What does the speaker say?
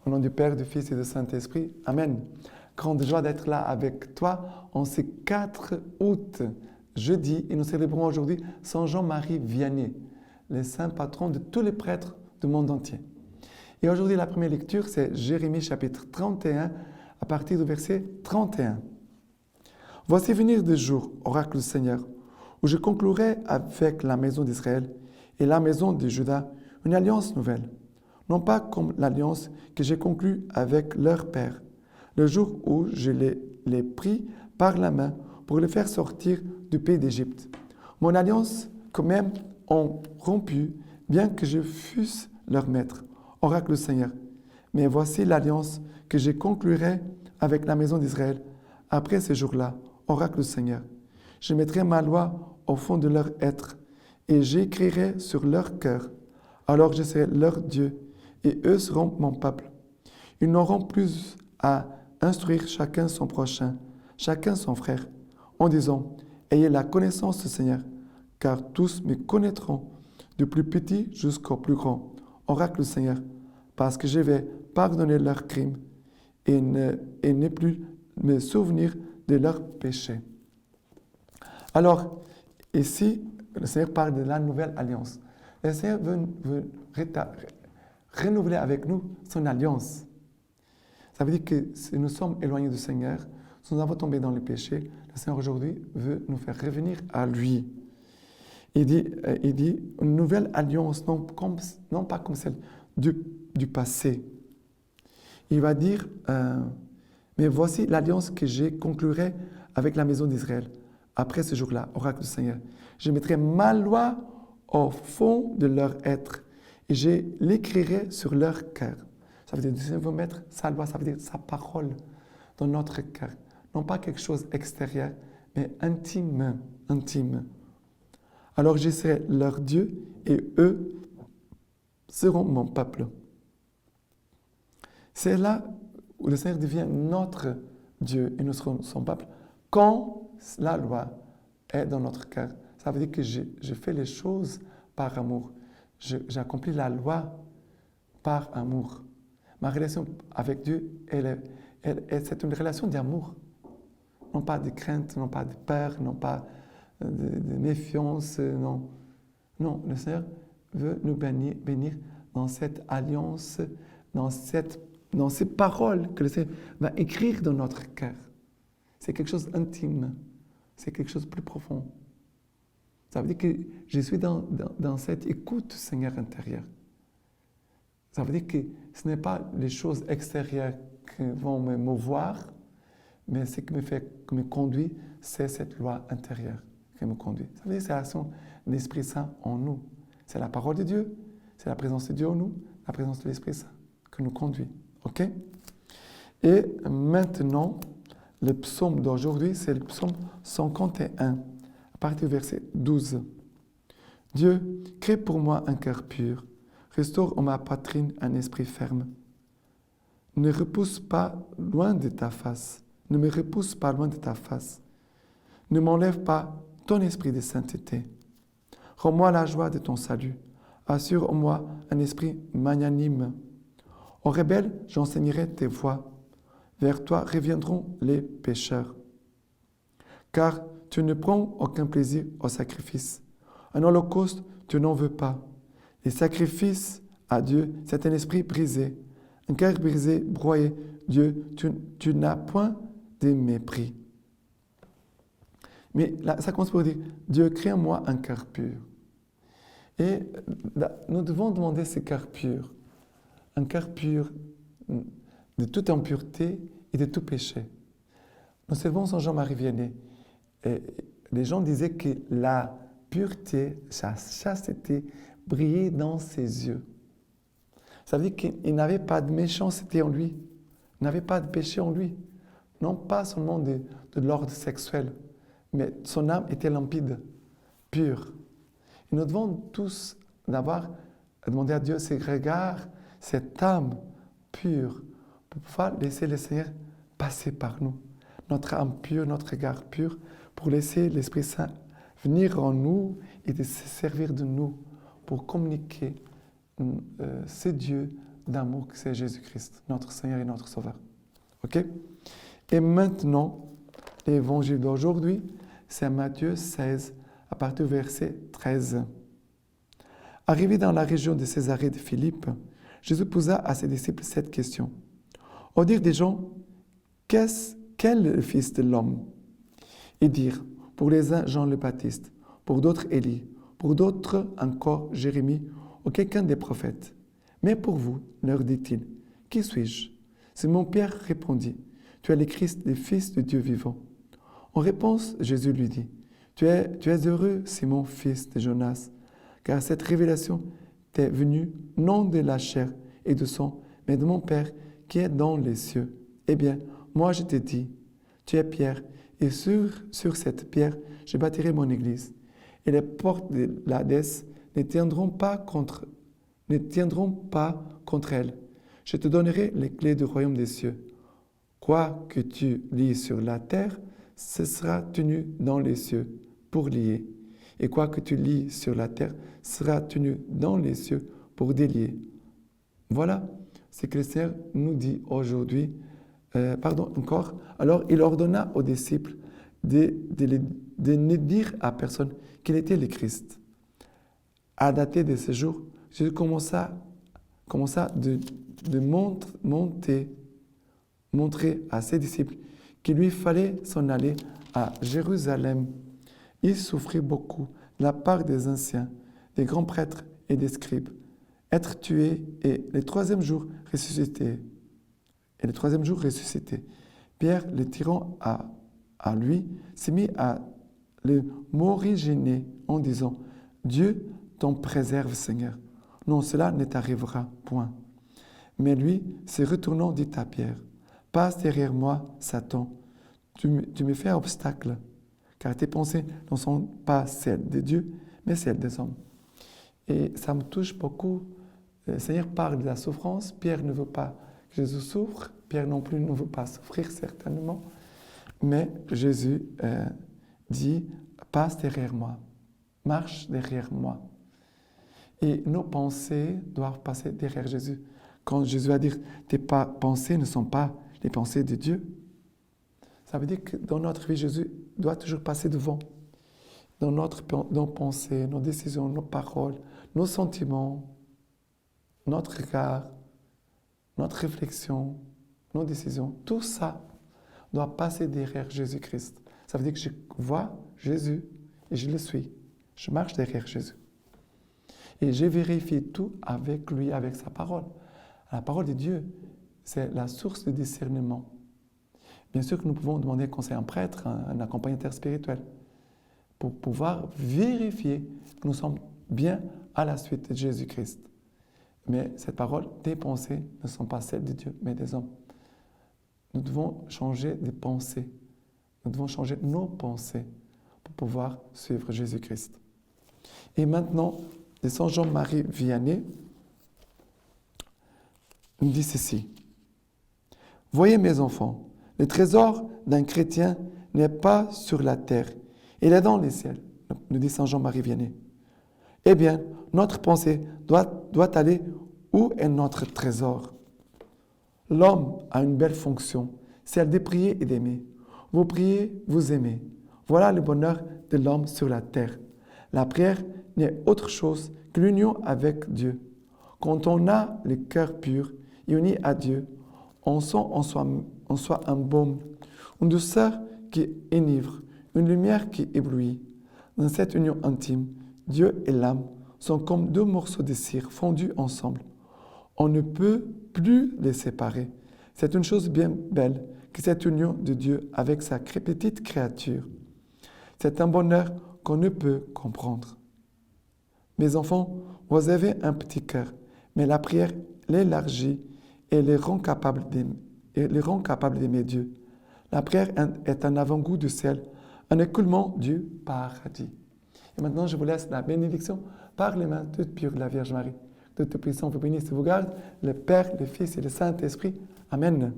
Au nom du Père, du Fils et du Saint-Esprit. Amen. Grande joie d'être là avec toi en ce 4 août, jeudi, et nous célébrons aujourd'hui Saint Jean-Marie Vianney, le saint patron de tous les prêtres du monde entier. Et aujourd'hui, la première lecture, c'est Jérémie chapitre 31, à partir du verset 31. Voici venir des jours, oracle du Seigneur, où je conclurai avec la maison d'Israël et la maison de Juda une alliance nouvelle, non pas comme l'alliance que j'ai conclue avec leur père, le jour où je les pris par la main pour les faire sortir du pays d'Égypte. Mon alliance que même ont rompu, bien que je fusse leur maître, oracle du Seigneur. Mais voici l'alliance que je conclurai avec la maison d'Israël après ces jours-là, oracle du Seigneur. Je mettrai ma loi au fond de leur être et j'écrirai sur leur cœur. Alors je serai leur Dieu et eux seront mon peuple. Ils n'auront plus à instruire chacun son prochain, chacun son frère, en disant « Ayez la connaissance du Seigneur, car tous me connaîtront, du plus petit jusqu'au plus grand, oracle du Seigneur, parce que je vais pardonner leurs crimes et ne plus me souvenir de leurs péchés. » Alors, ici, le Seigneur parle de la nouvelle alliance. Le Seigneur veut renouveler avec nous son alliance. Ça veut dire que si nous sommes éloignés du Seigneur, si nous avons tombé dans le péché, le Seigneur aujourd'hui veut nous faire revenir à lui. Il dit une nouvelle alliance, non pas comme celle du passé. Il va dire, mais voici l'alliance que je conclurai avec la maison d'Israël. Après ce jour-là, oracle du Seigneur, je mettrai ma loi au fond de leur être et je l'écrirai sur leur cœur. Ça veut dire, Dieu veut mettre sa loi, ça veut dire sa parole dans notre cœur. Non pas quelque chose extérieur, mais intime. Alors je serai leur Dieu et eux seront mon peuple. C'est là où le Seigneur devient notre Dieu et nous serons son peuple quand la loi est dans notre cœur. Ça veut dire que je fais les choses par amour. J'accomplis la loi par amour. Ma relation avec Dieu, c'est une relation d'amour. Non pas de crainte, non pas de peur, non pas de méfiance, non. Non, le Seigneur veut nous bénir dans cette alliance, dans ces paroles que le Seigneur va écrire dans notre cœur. C'est quelque chose d'intime, c'est quelque chose de plus profond. Ça veut dire que je suis dans cette écoute du Seigneur intérieur. Ça veut dire que ce n'est pas les choses extérieures qui vont me mouvoir, mais ce qui me conduit, c'est cette loi intérieure qui me conduit. Ça veut dire que c'est l'action de l'Esprit Saint en nous. C'est la parole de Dieu, c'est la présence de Dieu en nous, la présence de l'Esprit Saint qui nous conduit. OK? Et maintenant, le psaume d'aujourd'hui, c'est le psaume 151, à partir du verset 12. Dieu, crée pour moi un cœur pur, restaure en ma poitrine un esprit ferme. Ne repousse pas loin de ta face, ne me repousse pas loin de ta face. Ne m'enlève pas ton esprit de sainteté. Rends-moi la joie de ton salut. Assure en moi un esprit magnanime. Aux rebelles, j'enseignerai tes voies. Vers toi reviendront les pécheurs. Car tu ne prends aucun plaisir au sacrifice. Un holocauste, tu n'en veux pas. Les sacrifices à Dieu, c'est un esprit brisé. Un cœur brisé, broyé. Dieu, tu n'as point de mépris. Mais là, ça commence par dire, Dieu, crée en moi un cœur pur. Et là, nous devons demander ce cœur pur. Un cœur pur de toute impureté et de tout péché. Nous servons Saint Jean-Marie Vianney. Et les gens disaient que la pureté, sa chasteté brillait dans ses yeux. Ça veut dire qu'il n'avait pas de méchanceté en lui. Il n'avait pas de péché en lui. Non pas seulement de l'ordre sexuel, mais son âme était limpide, pure. Et nous devons tous d'abord demander à Dieu ce regard, cette âme pure, pour pouvoir laisser le Seigneur passer par nous. Notre âme pure, notre regard pur, pour laisser l'Esprit Saint venir en nous et de se servir de nous pour communiquer ce Dieu d'amour que c'est Jésus-Christ, notre Seigneur et notre Sauveur. OK? Et maintenant, l'évangile d'aujourd'hui, c'est Matthieu 16, à partir du verset 13. Arrivé dans la région de Césarée de Philippe, Jésus posa à ses disciples cette question. Au dire des gens, quel est le Fils de l'homme? Ils dirent, pour les uns, Jean le Baptiste, pour d'autres, Élie, pour d'autres encore, Jérémie ou quelqu'un des prophètes. Mais pour vous, leur dit-il, qui suis-je? Simon-Pierre répondit, tu es le Christ, le Fils de Dieu vivant. En réponse, Jésus lui dit, tu es heureux, Simon, fils de Jonas, car cette révélation t'est venue non de la chair et du sang, mais de mon Père qui est dans les cieux. Eh bien, moi je te dis, tu es Pierre, et sur cette pierre, je bâtirai mon église. Et les portes de l'Hadès ne tiendront pas contre elle. Je te donnerai les clés du royaume des cieux. Quoi que tu lies sur la terre, ce sera tenu dans les cieux pour lier. Et quoi que tu lies sur la terre, sera tenu dans les cieux pour délier. Voilà ce que le Seigneur nous dit aujourd'hui. Encore. Alors, il ordonna aux disciples de ne dire à personne qu'il était le Christ. À dater de ce jour, Jésus commença de montrer à ses disciples qu'il lui fallait s'en aller à Jérusalem. Il souffrit beaucoup de la part des anciens, des grands prêtres et des scribes, être tué et le troisième jour ressuscité. Pierre, le tirant à lui, s'est mis à le moriginer en disant « Dieu t'en préserve, Seigneur. Non, cela ne t'arrivera point. » Mais lui, se retournant, dit à Pierre « Passe derrière moi, Satan. Tu me fais obstacle, car tes pensées ne sont pas celles de Dieu, mais celles des hommes. » Et ça me touche beaucoup. Le Seigneur parle de la souffrance. Pierre ne veut pas que Jésus souffre. Pierre non plus ne veut pas souffrir, certainement. Mais Jésus dit, passe derrière moi, marche derrière moi. Et nos pensées doivent passer derrière Jésus. Quand Jésus va dire, tes pensées ne sont pas les pensées de Dieu, ça veut dire que dans notre vie, Jésus doit toujours passer devant. Dans nos pensées, nos décisions, nos paroles, nos sentiments, notre regard, notre réflexion, nos décisions, tout ça doit passer derrière Jésus-Christ. Ça veut dire que je vois Jésus et je le suis. Je marche derrière Jésus. Et je vérifie tout avec lui, avec sa parole. La parole de Dieu, c'est la source de discernement. Bien sûr que nous pouvons demander conseil à un prêtre, un accompagnateur spirituel, pour pouvoir vérifier que nous sommes bien à la suite de Jésus-Christ. Mais cette parole, tes pensées ne sont pas celles de Dieu, mais des hommes. Nous devons changer de pensée. Nous devons changer nos pensées pour pouvoir suivre Jésus-Christ. Et maintenant, le Saint Jean-Marie Vianney nous dit ceci. « Voyez mes enfants, le trésor d'un chrétien n'est pas sur la terre, il est dans les ciels, nous dit Saint Jean-Marie Vianney. Eh bien, notre pensée doit aller où est notre trésor. L'homme a une belle fonction, celle de prier et d'aimer. Vous priez, vous aimez. Voilà le bonheur de l'homme sur la terre. La prière n'est autre chose que l'union avec Dieu. Quand on a le cœur pur et uni à Dieu, on sent en soi un baume, une douceur qui enivre, une lumière qui éblouit. Dans cette union intime, Dieu et l'âme sont comme deux morceaux de cire fondus ensemble. On ne peut plus les séparer. C'est une chose bien belle que cette union de Dieu avec sa petite créature. C'est un bonheur qu'on ne peut comprendre. Mes enfants, vous avez un petit cœur, mais la prière l'élargit et les rend capables d'aimer Dieu. La prière est un avant-goût du ciel, un écoulement du paradis. Et maintenant, je vous laisse la bénédiction par les mains toutes pures de la Vierge Marie. Que Tout-Puissant vous bénisse et vous garde, le Père, le Fils et le Saint-Esprit. Amen.